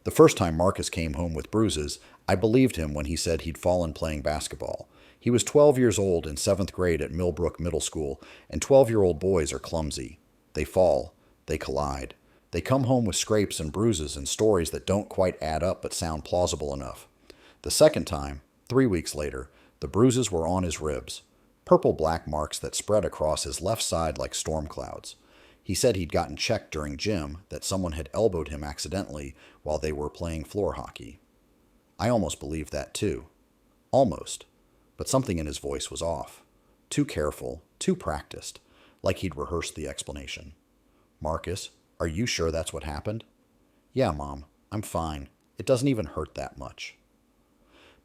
The first time Marcus came home with bruises, I believed him when he said he'd fallen playing basketball. He was 12 years old in 7th grade at Millbrook Middle School, and 12-year-old boys are clumsy. They fall. They collide. They come home with scrapes and bruises and stories that don't quite add up but sound plausible enough. The second time, 3 weeks later, the bruises were on his ribs, purple-black marks that spread across his left side like storm clouds. He said he'd gotten checked during gym, that someone had elbowed him accidentally while they were playing floor hockey. I almost believed that too. Almost. But something in his voice was off. Too careful, too practiced, like he'd rehearsed the explanation. "Marcus, are you sure that's what happened?" "Yeah, Mom, I'm fine. It doesn't even hurt that much."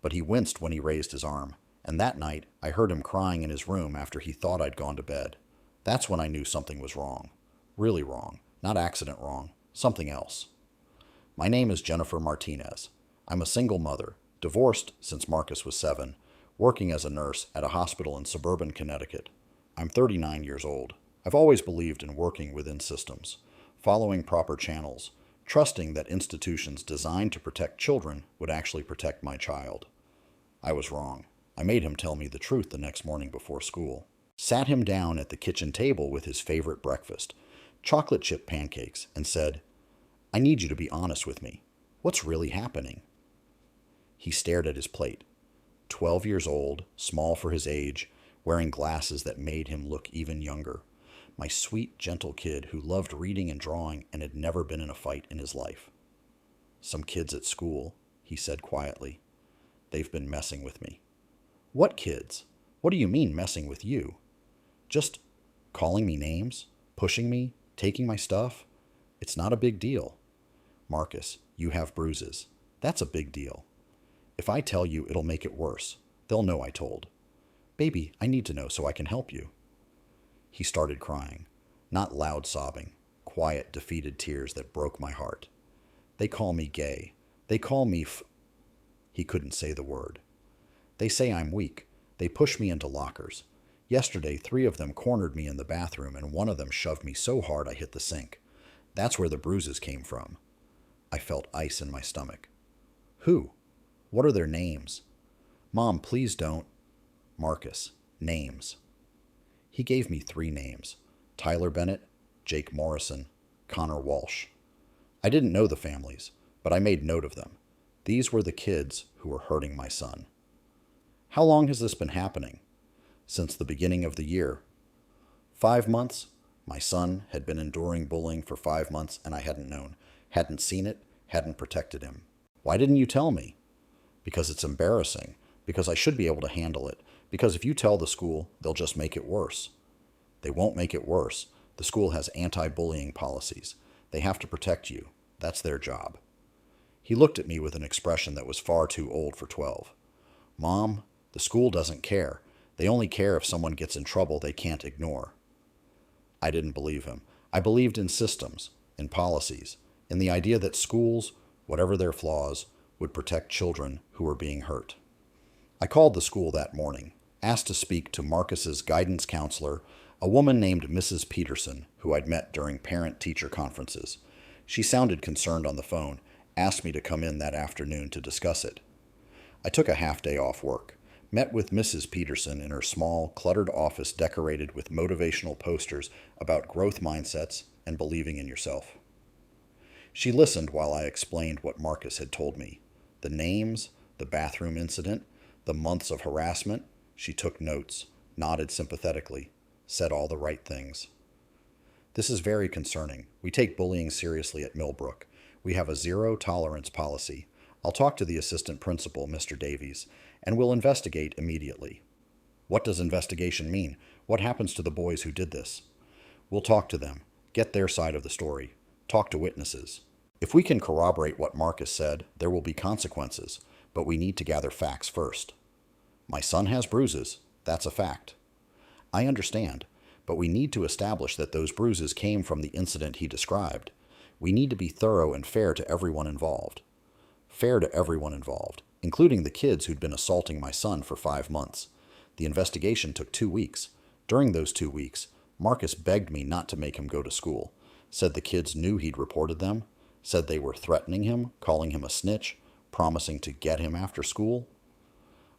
But he winced when he raised his arm, and that night I heard him crying in his room after he thought I'd gone to bed. That's when I knew something was wrong. Really wrong. Not accident wrong. Something else. My name is Jennifer Martinez. I'm a single mother, divorced since Marcus was 7, working as a nurse at a hospital in suburban Connecticut. I'm 39 years old. I've always believed in working within systems, following proper channels, trusting that institutions designed to protect children would actually protect my child. I was wrong. I made him tell me the truth the next morning before school. Sat him down at the kitchen table with his favorite breakfast, chocolate chip pancakes, and said, "I need you to be honest with me. What's really happening?" He stared at his plate. 12 years old, small for his age, wearing glasses that made him look even younger. My sweet, gentle kid who loved reading and drawing and had never been in a fight in his life. "Some kids at school," he said quietly. "They've been messing with me." "What kids? What do you mean messing with you?" "Just calling me names, pushing me, taking my stuff. It's not a big deal." "Marcus, you have bruises. That's a big deal. If I tell you, it'll make it worse. They'll know I told." "Baby, I need to know so I can help you." He started crying, not loud sobbing, quiet, defeated tears that broke my heart. "They call me gay. They call me He couldn't say the word. "They say I'm weak. They push me into lockers. Yesterday, 3 of them cornered me in the bathroom, and one of them shoved me so hard I hit the sink. That's where the bruises came from." I felt ice in my stomach. "Who? What are their names?" "Mom, please don't." "Marcus, names." He gave me 3 names: Tyler Bennett, Jake Morrison, Connor Walsh. I didn't know the families, but I made note of them. These were the kids who were hurting my son. "How long has this been happening?" "Since the beginning of the year." 5 months? My son had been enduring bullying for 5 months, and I hadn't known, hadn't seen it, hadn't protected him. "Why didn't you tell me?" "Because it's embarrassing, because I should be able to handle it, because if you tell the school, they'll just make it worse." "They won't make it worse. The school has anti-bullying policies. They have to protect you. That's their job." He looked at me with an expression that was far too old for 12. "Mom, the school doesn't care. They only care if someone gets in trouble they can't ignore." I didn't believe him. I believed in systems, in policies, in the idea that schools, whatever their flaws, would protect children who were being hurt. I called the school that morning, asked to speak to Marcus's guidance counselor, a woman named Mrs. Peterson, who I'd met during parent-teacher conferences. She sounded concerned on the phone, asked me to come in that afternoon to discuss it. I took a half-day off work, met with Mrs. Peterson in her small, cluttered office decorated with motivational posters about growth mindsets and believing in yourself. She listened while I explained what Marcus had told me. The names, the bathroom incident, the months of harassment. She took notes, nodded sympathetically, said all the right things. "This is very concerning. We take bullying seriously at Millbrook. We have a zero-tolerance policy. I'll talk to the assistant principal, Mr. Davies, and we'll investigate immediately." "What does investigation mean? What happens to the boys who did this?" "We'll talk to them, get their side of the story, talk to witnesses. If we can corroborate what Marcus said, there will be consequences, but we need to gather facts first." "My son has bruises. That's a fact." "I understand, but we need to establish that those bruises came from the incident he described. We need to be thorough and fair to everyone involved." Fair to everyone involved, including the kids who'd been assaulting my son for 5 months. The investigation took 2 weeks. During those 2 weeks, Marcus begged me not to make him go to school, said the kids knew he'd reported them. Said they were threatening him, calling him a snitch, promising to get him after school.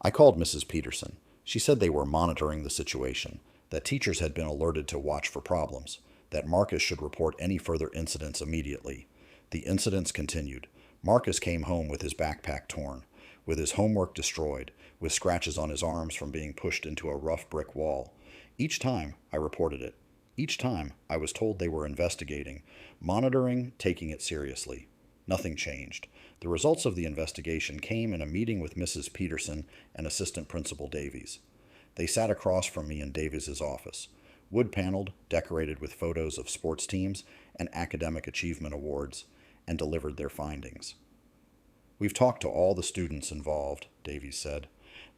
I called Mrs. Peterson. She said they were monitoring the situation, that teachers had been alerted to watch for problems, that Marcus should report any further incidents immediately. The incidents continued. Marcus came home with his backpack torn, with his homework destroyed, with scratches on his arms from being pushed into a rough brick wall. Each time I reported it. Each time I was told they were investigating, monitoring, taking it seriously. Nothing changed. The results of the investigation came in a meeting with Mrs. Peterson and Assistant Principal Davies. They sat across from me in Davies's office, wood-paneled, decorated with photos of sports teams and academic achievement awards, and delivered their findings. "We've talked to all the students involved," Davies said.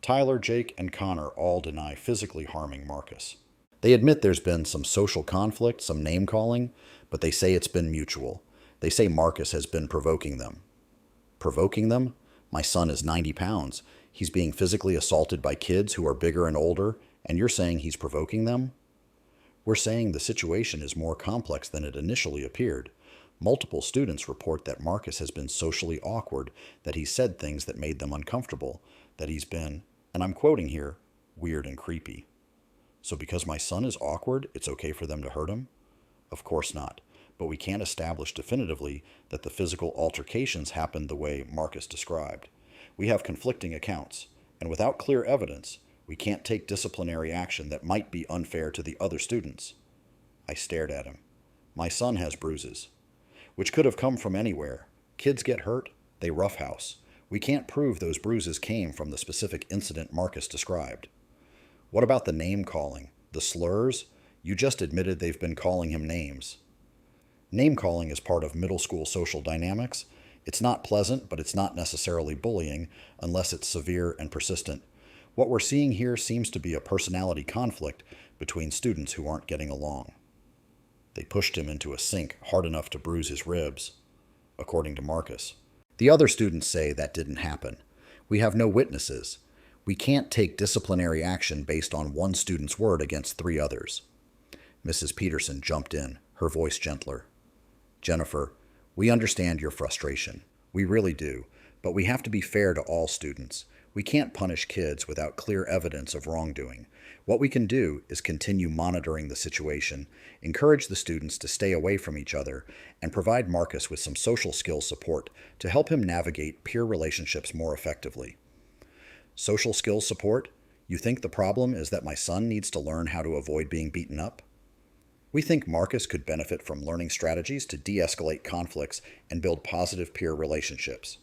"Tyler, Jake, and Connor all deny physically harming Marcus. They admit there's been some social conflict, some name-calling, but they say it's been mutual. They say Marcus has been provoking them." Provoking them? My son is 90 pounds. He's being physically assaulted by kids who are bigger and older, and you're saying he's provoking them? We're saying the situation is more complex than it initially appeared. Multiple students report that Marcus has been socially awkward, that he's said things that made them uncomfortable, that he's been, and I'm quoting here, weird and creepy. So because my son is awkward, it's okay for them to hurt him? Of course not. But we can't establish definitively that the physical altercations happened the way Marcus described. We have conflicting accounts, and without clear evidence, we can't take disciplinary action that might be unfair to the other students. I stared at him. My son has bruises, which could have come from anywhere. Kids get hurt, they roughhouse. We can't prove those bruises came from the specific incident Marcus described. What about the name calling, the slurs? You just admitted they've been calling him names. Name-calling is part of middle school social dynamics. It's not pleasant, but it's not necessarily bullying, unless it's severe and persistent. What we're seeing here seems to be a personality conflict between students who aren't getting along. They pushed him into a sink hard enough to bruise his ribs, according to Marcus. The other students say that didn't happen. We have no witnesses. We can't take disciplinary action based on one student's word against 3 others. Mrs. Peterson jumped in, her voice gentler. "Jennifer, we understand your frustration. We really do, but we have to be fair to all students. We can't punish kids without clear evidence of wrongdoing. What we can do is continue monitoring the situation, encourage the students to stay away from each other, and provide Marcus with some social skills support to help him navigate peer relationships more effectively." Social skills support? You think the problem is that my son needs to learn how to avoid being beaten up? We think Marcus could benefit from learning strategies to de-escalate conflicts and build positive peer relationships.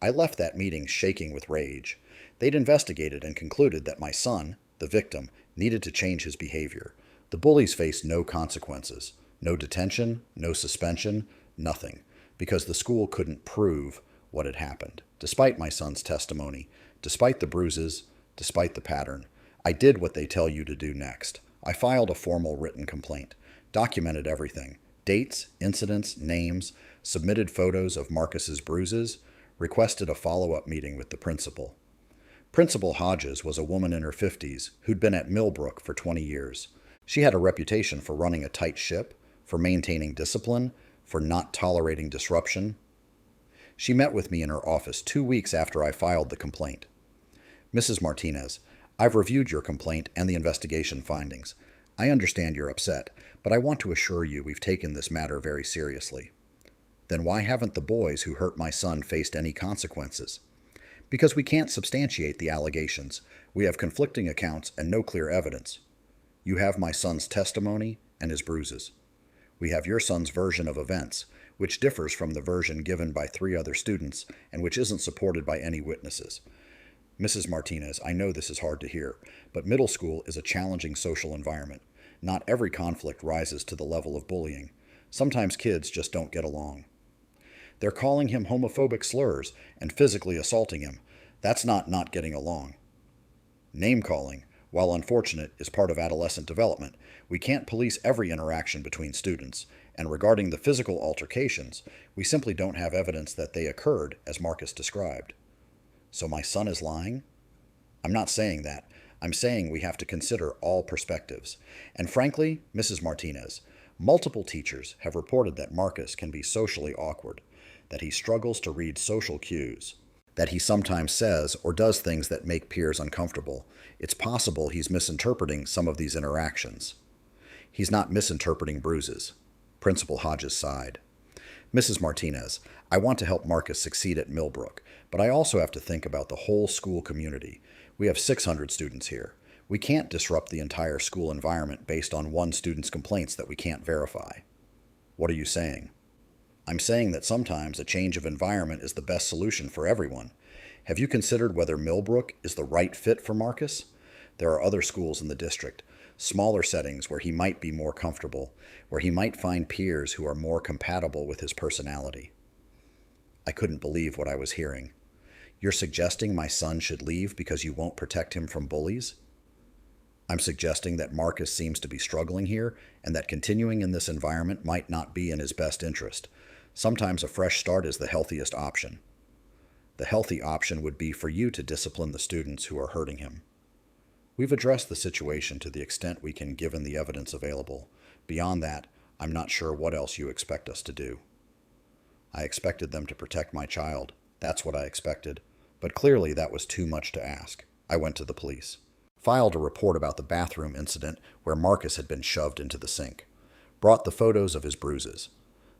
I left that meeting shaking with rage. They'd investigated and concluded that my son, the victim, needed to change his behavior. The bullies faced no consequences, no detention, no suspension, nothing, because the school couldn't prove what had happened. Despite my son's testimony, despite the bruises, despite the pattern, I did what they tell you to do next. I filed a formal written complaint, documented everything, dates, incidents, names, submitted photos of Marcus's bruises, requested a follow-up meeting with the principal. Principal Hodges was a woman in her 50s who'd been at Millbrook for 20 years. She had a reputation for running a tight ship, for maintaining discipline, for not tolerating disruption. She met with me in her office 2 weeks after I filed the complaint. "Mrs. Martinez, I've reviewed your complaint and the investigation findings. I understand you're upset, but I want to assure you we've taken this matter very seriously." "Then why haven't the boys who hurt my son faced any consequences?" "Because we can't substantiate the allegations. We have conflicting accounts and no clear evidence. You have my son's testimony and his bruises. We have your son's version of events, which differs from the version given by 3 other students and which isn't supported by any witnesses. Mrs. Martinez, I know this is hard to hear, but middle school is a challenging social environment. Not every conflict rises to the level of bullying. Sometimes kids just don't get along. They're calling him homophobic slurs and physically assaulting him. That's not getting along. Name-calling, while unfortunate, is part of adolescent development. We can't police every interaction between students, and regarding the physical altercations, we simply don't have evidence that they occurred as Marcus described." "So my son is lying?" "I'm not saying that. I'm saying we have to consider all perspectives. And frankly, Mrs. Martinez, multiple teachers have reported that Marcus can be socially awkward. that he struggles to read social cues, that he sometimes says or does things that make peers uncomfortable. It's possible he's misinterpreting some of these interactions. He's not misinterpreting bruises. Principal Hodges sighed. Mrs. Martinez, I want to help Marcus succeed at Millbrook, but I also have to think about the whole school community. We have 600 students here. We can't disrupt the entire school environment based on one student's complaints that we can't verify. What are you saying? I'm saying that sometimes a change of environment is the best solution for everyone. Have you considered whether Millbrook is the right fit for Marcus? There are other schools in the district, smaller settings where he might be more comfortable, where he might find peers who are more compatible with his personality. I couldn't believe what I was hearing. You're suggesting my son should leave because you won't protect him from bullies? I'm suggesting that Marcus seems to be struggling here and that continuing in this environment might not be in his best interest. Sometimes a fresh start is the healthiest option. The healthy option would be for you to discipline the students who are hurting him. We've addressed the situation to the extent we can given the evidence available. Beyond that, I'm not sure what else you expect us to do. I expected them to protect my child. That's what I expected. But clearly that was too much to ask. I went to the police. Filed a report about the bathroom incident where Marcus had been shoved into the sink. Brought the photos of his bruises.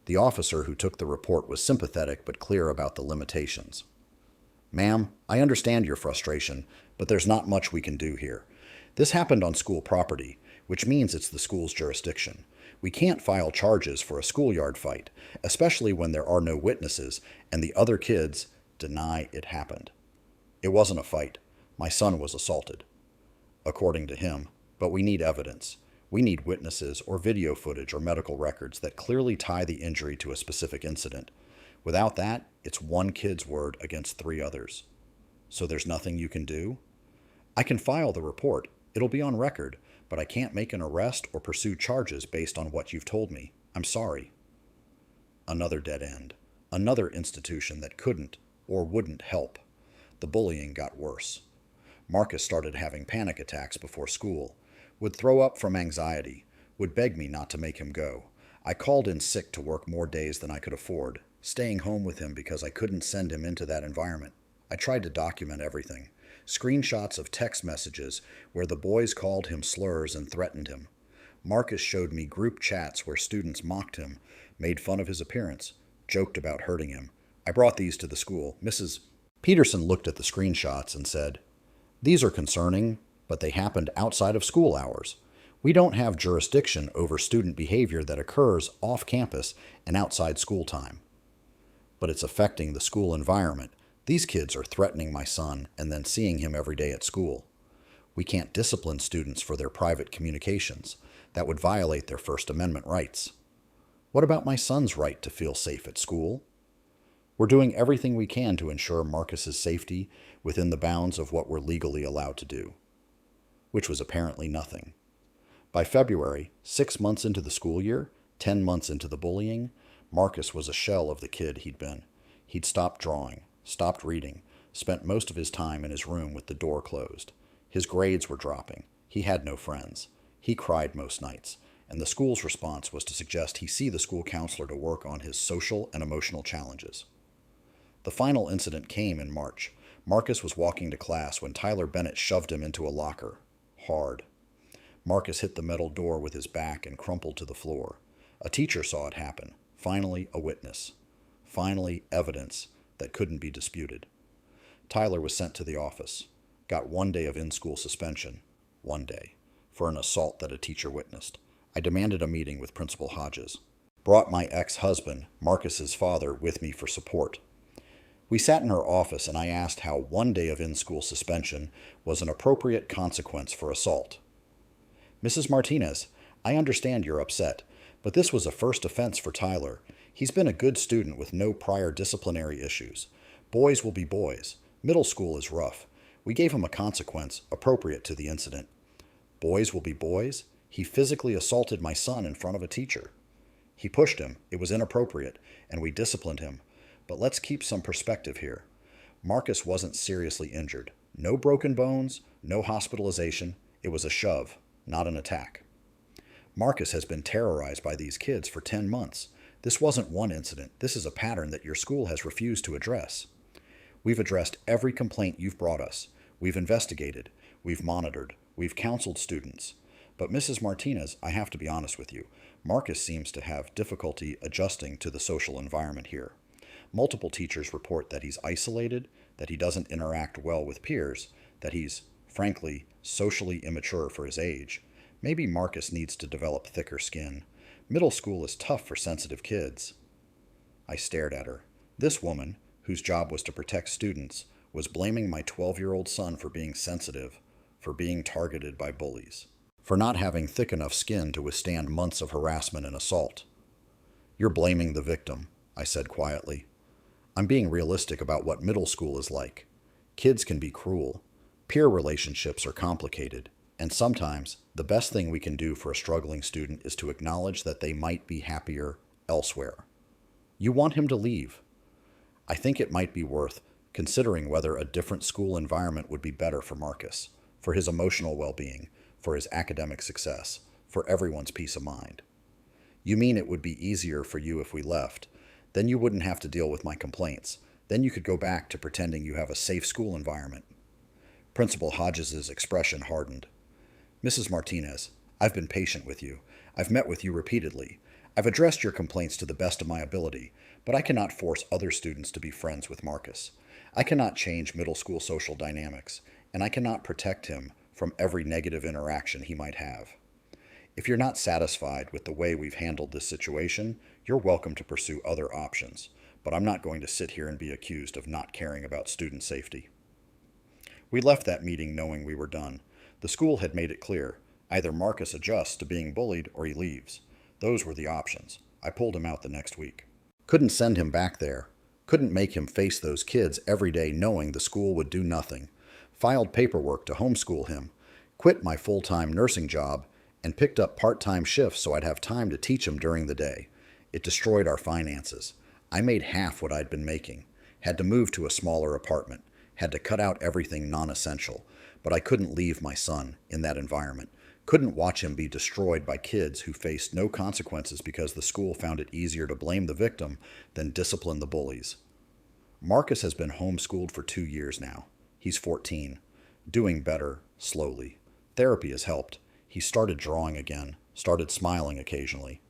The officer who took the report was sympathetic but clear about the limitations. Ma'am, I understand your frustration, but there's not much we can do here. This happened on school property, which means it's the school's jurisdiction. We can't file charges for a schoolyard fight, especially when there are no witnesses and the other kids deny it happened. It wasn't a fight. My son was assaulted. According to him, but we need evidence. We need witnesses or video footage or medical records that clearly tie the injury to a specific incident. Without that, it's one kid's word against 3 others. So there's nothing you can do? I can file the report. It'll be on record, but I can't make an arrest or pursue charges based on what you've told me. I'm sorry. Another dead end. Another institution that couldn't or wouldn't help. The bullying got worse. Marcus started having panic attacks before school, would throw up from anxiety, would beg me not to make him go. I called in sick to work more days than I could afford, staying home with him because I couldn't send him into that environment. I tried to document everything. Screenshots of text messages where the boys called him slurs and threatened him. Marcus showed me group chats where students mocked him, made fun of his appearance, joked about hurting him. I brought these to the school. Mrs. Peterson looked at the screenshots and said, "These are concerning, but they happened outside of school hours. We don't have jurisdiction over student behavior that occurs off campus and outside school time. But it's affecting the school environment. These kids are threatening my son and then seeing him every day at school. We can't discipline students for their private communications. That would violate their First Amendment rights. What about my son's right to feel safe at school? We're doing everything we can to ensure Marcus's safety within the bounds of what we're legally allowed to do." Which was apparently nothing. By February, 6 months into the school year, 10 months into the bullying, Marcus was a shell of the kid he'd been. He'd stopped drawing, stopped reading, spent most of his time in his room with the door closed. His grades were dropping. He had no friends. He cried most nights, and the school's response was to suggest he see the school counselor to work on his social and emotional challenges. The final incident came in March. Marcus was walking to class when Tyler Bennett shoved him into a locker. Hard. Marcus hit the metal door with his back and crumpled to the floor. A teacher saw it happen. Finally, a witness. Finally, evidence that couldn't be disputed. Tyler was sent to the office. Got 1 day of in-school suspension. 1 day. For an assault that a teacher witnessed. I demanded a meeting with Principal Hodges. Brought my ex-husband, Marcus's father, with me for support. We sat in her office and I asked how 1 day of in-school suspension was an appropriate consequence for assault. "Mrs. Martinez, I understand you're upset, but this was a first offense for Tyler. He's been a good student with no prior disciplinary issues. Boys will be boys. Middle school is rough. We gave him a consequence appropriate to the incident. Boys will be boys? He physically assaulted my son in front of a teacher. He pushed him. It was inappropriate, and we disciplined him. But let's keep some perspective here. Marcus wasn't seriously injured. No broken bones, no hospitalization. It was a shove, not an attack. Marcus has been terrorized by these kids for 10 months. This wasn't one incident. This is a pattern that your school has refused to address. We've addressed every complaint you've brought us. We've investigated. We've monitored. We've counseled students. But Mrs. Martinez, I have to be honest with you, Marcus seems to have difficulty adjusting to the social environment here. Multiple teachers report that he's isolated, that he doesn't interact well with peers, that he's, frankly, socially immature for his age. Maybe Marcus needs to develop thicker skin. Middle school is tough for sensitive kids. I stared at her. This woman, whose job was to protect students, was blaming my 12-year-old son for being sensitive, for being targeted by bullies, for not having thick enough skin to withstand months of harassment and assault. You're blaming the victim, I said quietly. I'm being realistic about what middle school is like. Kids can be cruel. Peer relationships are complicated. And sometimes, the best thing we can do for a struggling student is to acknowledge that they might be happier elsewhere. You want him to leave. I think it might be worth considering whether a different school environment would be better for Marcus, for his emotional well-being, for his academic success, for everyone's peace of mind. You mean it would be easier for you if we left? Then you wouldn't have to deal with my complaints. Then you could go back to pretending you have a safe school environment. Principal Hodges's expression hardened. Mrs. Martinez, I've been patient with you. I've met with you repeatedly. I've addressed your complaints to the best of my ability, but I cannot force other students to be friends with Marcus. I cannot change middle school social dynamics, and I cannot protect him from every negative interaction he might have. If you're not satisfied with the way we've handled this situation, you're welcome to pursue other options, but I'm not going to sit here and be accused of not caring about student safety. We left that meeting knowing we were done. The school had made it clear. Either Marcus adjusts to being bullied or he leaves. Those were the options. I pulled him out the next week. Couldn't send him back there. Couldn't make him face those kids every day knowing the school would do nothing. Filed paperwork to homeschool him. Quit my full-time nursing job and picked up part-time shifts so I'd have time to teach him during the day. It destroyed our finances. I made half what I'd been making. Had to move to a smaller apartment. Had to cut out everything non-essential. But I couldn't leave my son in that environment. Couldn't watch him be destroyed by kids who faced no consequences because the school found it easier to blame the victim than discipline the bullies. Marcus has been homeschooled for 2 years now. He's 14. Doing better, slowly. Therapy has helped. He started drawing again, started smiling occasionally.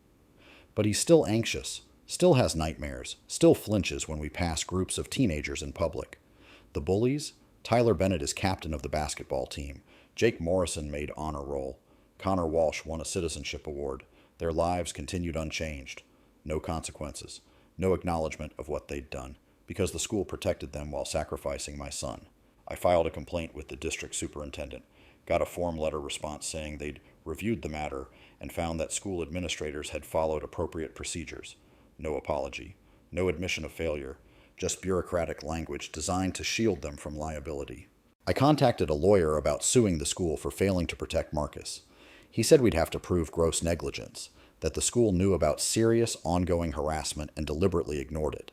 But he's still anxious, still has nightmares, still flinches when we pass groups of teenagers in public. The bullies? Tyler Bennett is captain of the basketball team. Jake Morrison made honor roll. Connor Walsh won a citizenship award. Their lives continued unchanged. No consequences. No acknowledgement of what they'd done, because the school protected them while sacrificing my son. I filed a complaint with the district superintendent, got a form letter response saying they'd reviewed the matter and found that school administrators had followed appropriate procedures. No apology. No admission of failure. Just bureaucratic language designed to shield them from liability. I contacted a lawyer about suing the school for failing to protect Marcus. He said we'd have to prove gross negligence, that the school knew about serious, ongoing harassment and deliberately ignored it.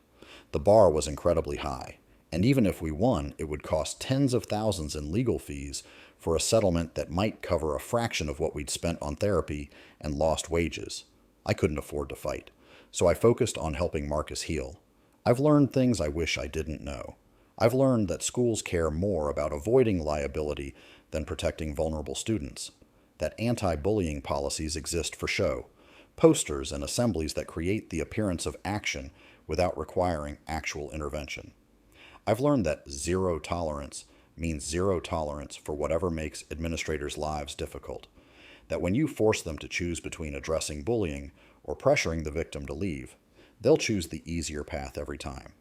The bar was incredibly high, and even if we won, it would cost tens of thousands in legal fees for a settlement that might cover a fraction of what we'd spent on therapy and lost wages. I couldn't afford to fight, so I focused on helping Marcus heal. I've learned things I wish I didn't know. I've learned that schools care more about avoiding liability than protecting vulnerable students, that anti-bullying policies exist for show, posters and assemblies that create the appearance of action without requiring actual intervention. I've learned that zero tolerance means zero tolerance for whatever makes administrators' lives difficult, that when you force them to choose between addressing bullying or pressuring the victim to leave, they'll choose the easier path every time.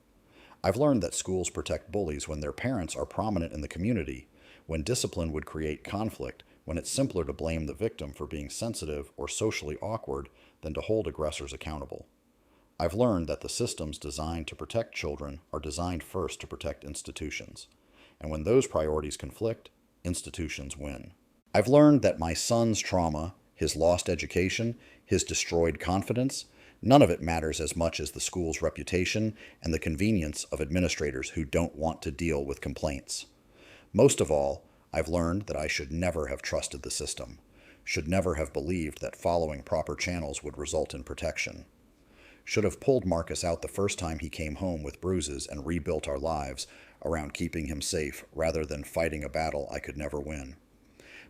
I've learned that schools protect bullies when their parents are prominent in the community, when discipline would create conflict, when it's simpler to blame the victim for being sensitive or socially awkward than to hold aggressors accountable. I've learned that the systems designed to protect children are designed first to protect institutions, and when those priorities conflict, institutions win. I've learned that my son's trauma, his lost education, his destroyed confidence, none of it matters as much as the school's reputation and the convenience of administrators who don't want to deal with complaints. Most of all, I've learned that I should never have trusted the system, should never have believed that following proper channels would result in protection. Should have pulled Marcus out the first time he came home with bruises and rebuilt our lives around keeping him safe rather than fighting a battle I could never win.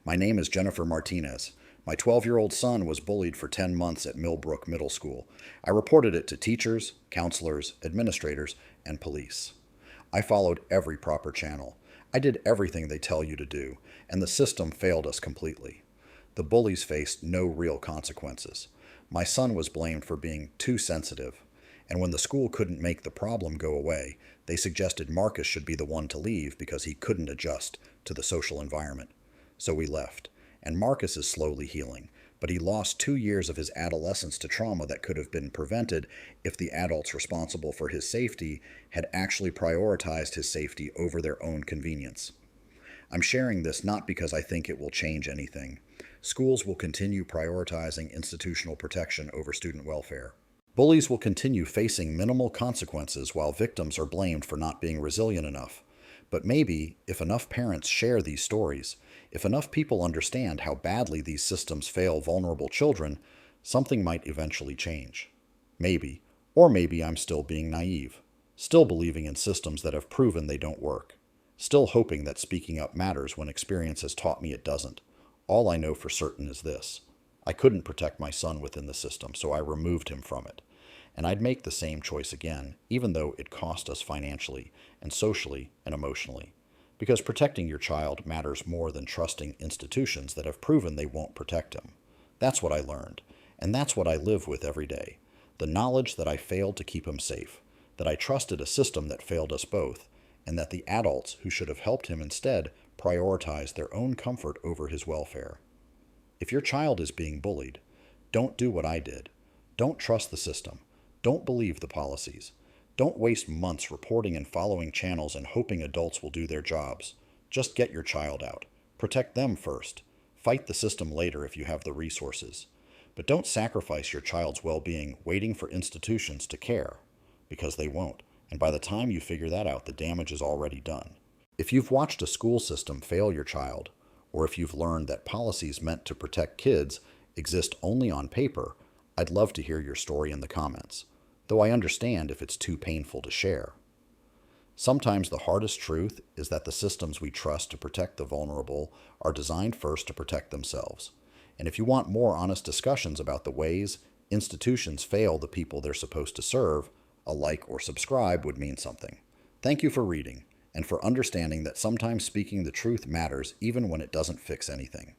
My name is Jennifer Martinez. My 12-year-old son was bullied for 10 months at Millbrook Middle School. I reported it to teachers, counselors, administrators, and police. I followed every proper channel. I did everything they tell you to do, and the system failed us completely. The bullies faced no real consequences. My son was blamed for being too sensitive, and when the school couldn't make the problem go away, they suggested Marcus should be the one to leave because he couldn't adjust to the social environment. So we left, and Marcus is slowly healing, but he lost 2 years of his adolescence to trauma that could have been prevented if the adults responsible for his safety had actually prioritized his safety over their own convenience. I'm sharing this not because I think it will change anything. Schools will continue prioritizing institutional protection over student welfare. Bullies will continue facing minimal consequences while victims are blamed for not being resilient enough. But maybe, if enough parents share these stories, if enough people understand how badly these systems fail vulnerable children, something might eventually change. Maybe, or maybe I'm still being naive, still believing in systems that have proven they don't work, still hoping that speaking up matters when experience has taught me it doesn't. All I know for certain is this: I couldn't protect my son within the system, so I removed him from it. And I'd make the same choice again, even though it cost us financially and socially and emotionally. Because protecting your child matters more than trusting institutions that have proven they won't protect him. That's what I learned, and that's what I live with every day. The knowledge that I failed to keep him safe, that I trusted a system that failed us both, and that the adults who should have helped him instead prioritized their own comfort over his welfare. If your child is being bullied, don't do what I did. Don't trust the system. Don't believe the policies. Don't waste months reporting and following channels and hoping adults will do their jobs. Just get your child out. Protect them first. Fight the system later if you have the resources. But don't sacrifice your child's well-being waiting for institutions to care, because they won't. And by the time you figure that out, the damage is already done. If you've watched a school system fail your child, or if you've learned that policies meant to protect kids exist only on paper, I'd love to hear your story in the comments, though I understand if it's too painful to share. Sometimes the hardest truth is that the systems we trust to protect the vulnerable are designed first to protect themselves. And if you want more honest discussions about the ways institutions fail the people they're supposed to serve, a like or subscribe would mean something. Thank you for reading, and for understanding that sometimes speaking the truth matters even when it doesn't fix anything.